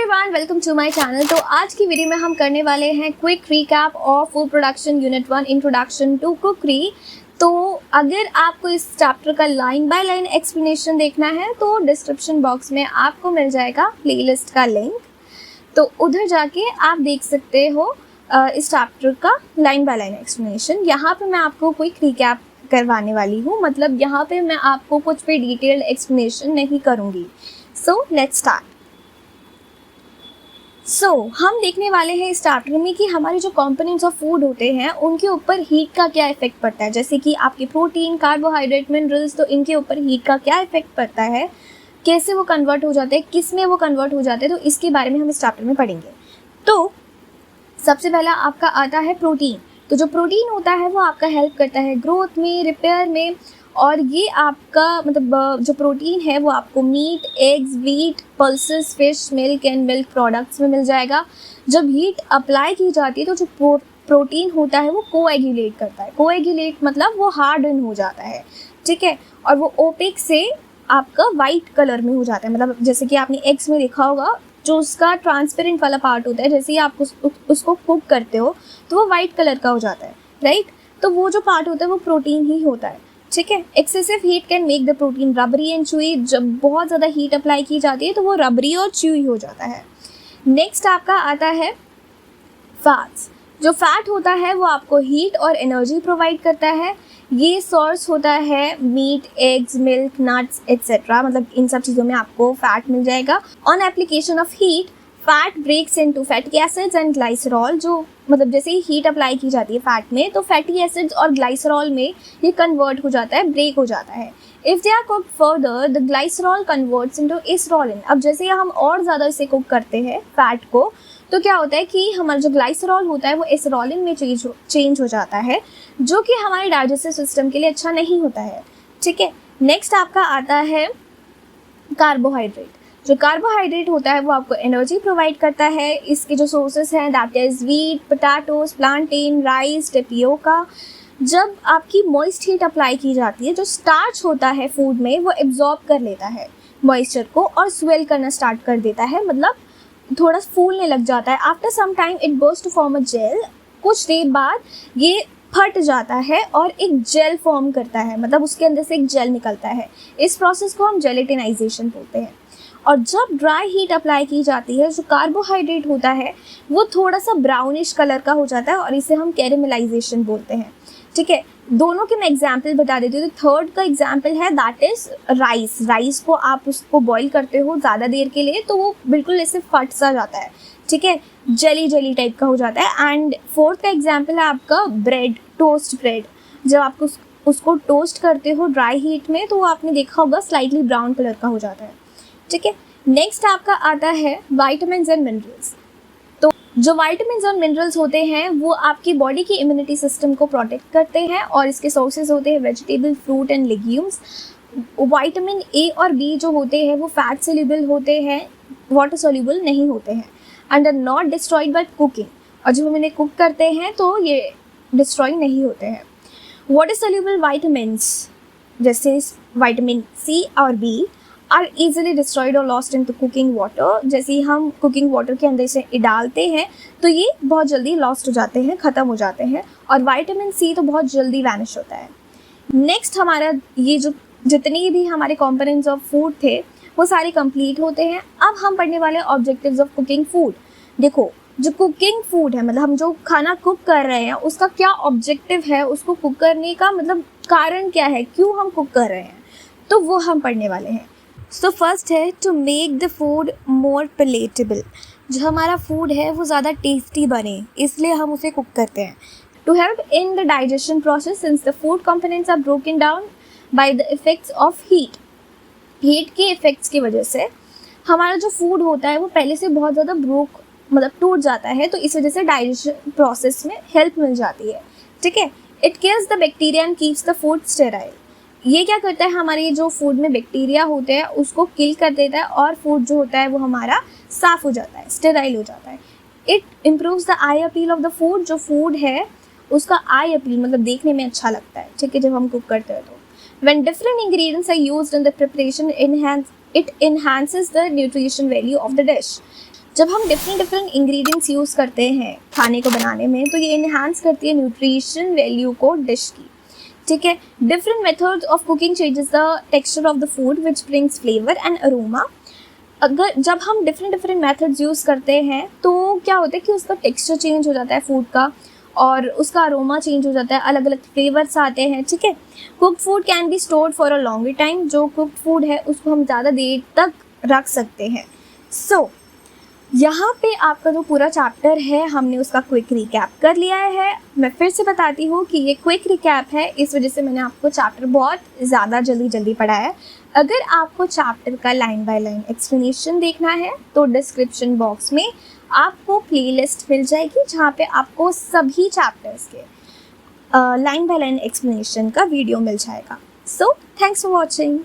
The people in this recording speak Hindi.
Everyone, welcome to my channel. तो आज की वीडियो में हम करने वाले हैं quick recap of food production unit 1 introduction to cookery. तो अगर आपको इस चैप्टर का लाइन बाय लाइन एक्सप्लेनेशन देखना है तो डिस्क्रिप्शन बॉक्स में आपको मिल जाएगा प्लेलिस्ट का लिंक, तो उधर जाके आप देख सकते हो इस चैप्टर का लाइन बाय लाइन एक्सप्लेनेशन। यहाँ पे मैं आपको क्विक रिकैप करवाने वाली हूँ, मतलब यहाँ पे मैं आपको कुछ भी डिटेल्ड एक्सप्लेनेशन नहीं करूँगी। So let's start. हम देखने वाले हैं इस चैप्टर में कि हमारे जो कंपोनेंट्स ऑफ फूड होते हैं उनके ऊपर हीट का क्या इफेक्ट पड़ता है। जैसे कि आपके प्रोटीन, कार्बोहाइड्रेट, मिनरल्स, तो इनके ऊपर हीट का क्या इफेक्ट पड़ता है, कैसे वो कन्वर्ट हो जाते हैं, किस में वो कन्वर्ट हो जाते हैं, तो इसके बारे में हम इस चैप्टर में पढ़ेंगे। तो सबसे पहला आपका आता है प्रोटीन। तो जो प्रोटीन होता है वो आपका हेल्प करता है ग्रोथ में, रिपेयर में, और ये आपका मतलब जो प्रोटीन है वो आपको meat, eggs, wheat, pulses, fish, milk and milk products में मिल जाएगा। जब हीट अप्लाई की जाती है तो जो प्रोटीन होता है वो कोएगुलेट करता है। कोएगुलेट मतलब वो हार्डन हो जाता है, ठीक है, और वो ओपेक से आपका वाइट कलर में हो जाता है। मतलब जैसे कि आपने एग्स में देखा होगा, जो उसका ट्रांसपेरेंट वाला पार्ट होता है, जैसे ही आप उसको कुक करते हो तो वो वाइट कलर का हो जाता है, राइट। तो वो जो पार्ट होता है वो प्रोटीन ही होता है, ठीक है। Excessive heat can make the protein rubbery and chewy. जब बहुत ज़्यादा हीट अप्लाई की जाती है तो वो रबरी और च्यूई हो जाता है। नेक्स्ट आपका आता है फैट्स। जो फैट होता है वो आपको हीट और एनर्जी प्रोवाइड करता है। ये सोर्स होता है meat, eggs, milk, nuts etcetera, मतलब इन सब चीज़ों में आपको फैट मिल जाएगा। On application of heat fat breaks into fatty acids and glycerol. जो मतलब जैसे ही हीट अप्लाई की जाती है फैट में तो फैटी एसिड्स और ग्लाइसरॉल में ये कन्वर्ट हो जाता है, ब्रेक हो जाता है। If they are cooked further the glycerol converts into acrolein. अब जैसे हम और ज़्यादा इसे कुक करते हैं फैट को, तो क्या होता है कि हमारा जो ग्लाइसरॉल होता है वो एस्ट्रोलिन में चेंज हो जाता है, जो कि हमारे डाइजेस्टिव सिस्टम के लिए अच्छा नहीं होता है, ठीक है। नेक्स्ट आपका आता है कार्बोहाइड्रेट। जो कार्बोहाइड्रेट होता है वो आपको एनर्जी प्रोवाइड करता है। इसके जो सोर्सेस हैं that is wheat, potatoes, plantain, rice, tapioca. जब आपकी मॉइस्ट हीट अप्लाई की जाती है, जो स्टार्च होता है फूड में वो एब्जॉर्ब कर लेता है मॉइस्चर को और स्वेल करना स्टार्ट कर देता है, मतलब थोड़ा फूलने लग जाता है। After some time it goes to form a gel. कुछ देर बाद ये फट जाता है और एक जेल फॉर्म करता है, मतलब उसके अंदर से एक जेल निकलता है। इस प्रोसेस को हम जेलेटिनाइजेशन बोलते हैं। और जब ड्राई हीट अप्लाई की जाती है, जो कार्बोहाइड्रेट होता है वो थोड़ा सा ब्राउनिश कलर का हो जाता है और इसे हम कैरेमलाइजेशन बोलते हैं, ठीक है। दोनों के मैं एग्जाम्पल बता देती हूँ। तो थर्ड का एग्जाम्पल है दैट इज राइस। राइस को आप उसको बॉईल करते हो ज़्यादा देर के लिए तो वो बिल्कुल ऐसे फट सा जाता है, ठीक है, जेली जेली टाइप का हो जाता है। एंड फोर्थ का एग्जाम्पल है आपका ब्रेड, टोस्ट ब्रेड। जब आप उसको टोस्ट करते हो ड्राई हीट में तो वो आपने देखा होगा स्लाइटली ब्राउन कलर का हो जाता है, ठीक है। नेक्स्ट आपका आता है वाइटामिन्स एंड मिनरल्स। तो जो वाइटामिन्स और मिनरल्स होते हैं वो आपकी बॉडी की इम्यूनिटी सिस्टम को प्रोटेक्ट करते हैं और इसके सोर्सेज होते हैं vegetable, fruit and legumes. Vitamin A और बी जो होते हैं वो फैट सोल्यूबल होते हैं, वाटर सोल्यूबल नहीं होते हैं, and are not destroyed by cooking. और जब हम इन्हें कुक करते हैं तो ये डिस्ट्रॉय नहीं होते हैं। वाटर सोल्यूबल वाइटामिन्स जैसे विटामिन सी और बी आर ईजिली डिस्ट्रॉयड और lost into cooking water. जैसे ही हम कुकिंग वाटर के अंदर इसे डालते हैं तो ये बहुत जल्दी लॉस्ट हो जाते हैं, ख़त्म हो जाते हैं। और विटामिन सी तो बहुत जल्दी वैनिश होता है। नेक्स्ट हमारा ये जो जितनी भी हमारे कंपोनेंट्स ऑफ फूड थे वो सारे कंप्लीट होते हैं। अब हम पढ़ने वाले ऑब्जेक्टिव्स ऑफ कुकिंग फूड। देखो, जो कुकिंग फूड है, मतलब हम जो खाना कुक कर रहे हैं उसका क्या ऑब्जेक्टिव है, उसको कुक करने का मतलब कारण क्या है, क्यों हम कुक कर रहे हैं, तो वो हम पढ़ने वाले हैं। सो फर्स्ट है to make the food more palatable. जो हमारा फूड है वो ज़्यादा टेस्टी बने इसलिए हम उसे कुक करते हैं। To help in the digestion process since the food components are broken down by the effects of heat. Heat के इफेक्ट्स की वजह से हमारा जो फूड होता है वो पहले से बहुत ज़्यादा मतलब टूट जाता है, तो इस वजह से डाइजेशन प्रोसेस में हेल्प मिल जाती है, ठीक है। It kills the bacteria and keeps the food sterile. ये क्या करता है, हमारे जो फूड में बैक्टीरिया होते हैं उसको किल कर देता है और फूड जो होता है वो हमारा साफ़ हो जाता है, स्टेराइल हो जाता है। It improves the I appeal of the food. जो फूड है उसका आई अपील मतलब देखने में अच्छा लगता है, ठीक है, जब हम कुक करते हैं तो। When different ingredients are used in the preparation, it enhances the nutrition value of the dish. जब हम डिफरेंट डिफरेंट इंग्रेडिएंट्स यूज़ करते हैं खाने को बनाने में, तो ये इन्हांस करती है न्यूट्रिशन वैल्यू को डिश की, ठीक है। Different methods of cooking changes the texture of the food which brings flavour and aroma. अगर जब हम डिफरेंट डिफरेंट मेथड्स यूज़ करते हैं तो क्या होता है कि उसका टेक्सचर चेंज हो जाता है फूड का, और उसका अरोमा चेंज हो जाता है, अलग अलग फ्लेवर्स आते हैं, ठीक है। Cooked food can be stored for a longer time. जो कुक्ड फूड है उसको हम ज़्यादा देर तक रख सकते हैं। सो यहाँ पे आपका जो पूरा चैप्टर है हमने उसका क्विक रिकैप कर लिया है। मैं फिर से बताती हूँ कि ये क्विक रिकैप है, इस वजह से मैंने आपको चैप्टर बहुत ज़्यादा जल्दी पढ़ाया है। अगर आपको चैप्टर का लाइन बाय लाइन एक्सप्लेनेशन देखना है तो डिस्क्रिप्शन बॉक्स में आपको प्लेलिस्ट मिल जाएगी, जहाँ पे आपको सभी चैप्टर्स के लाइन बाय लाइन एक्सप्लेनेशन का वीडियो मिल जाएगा। So thanks for watching.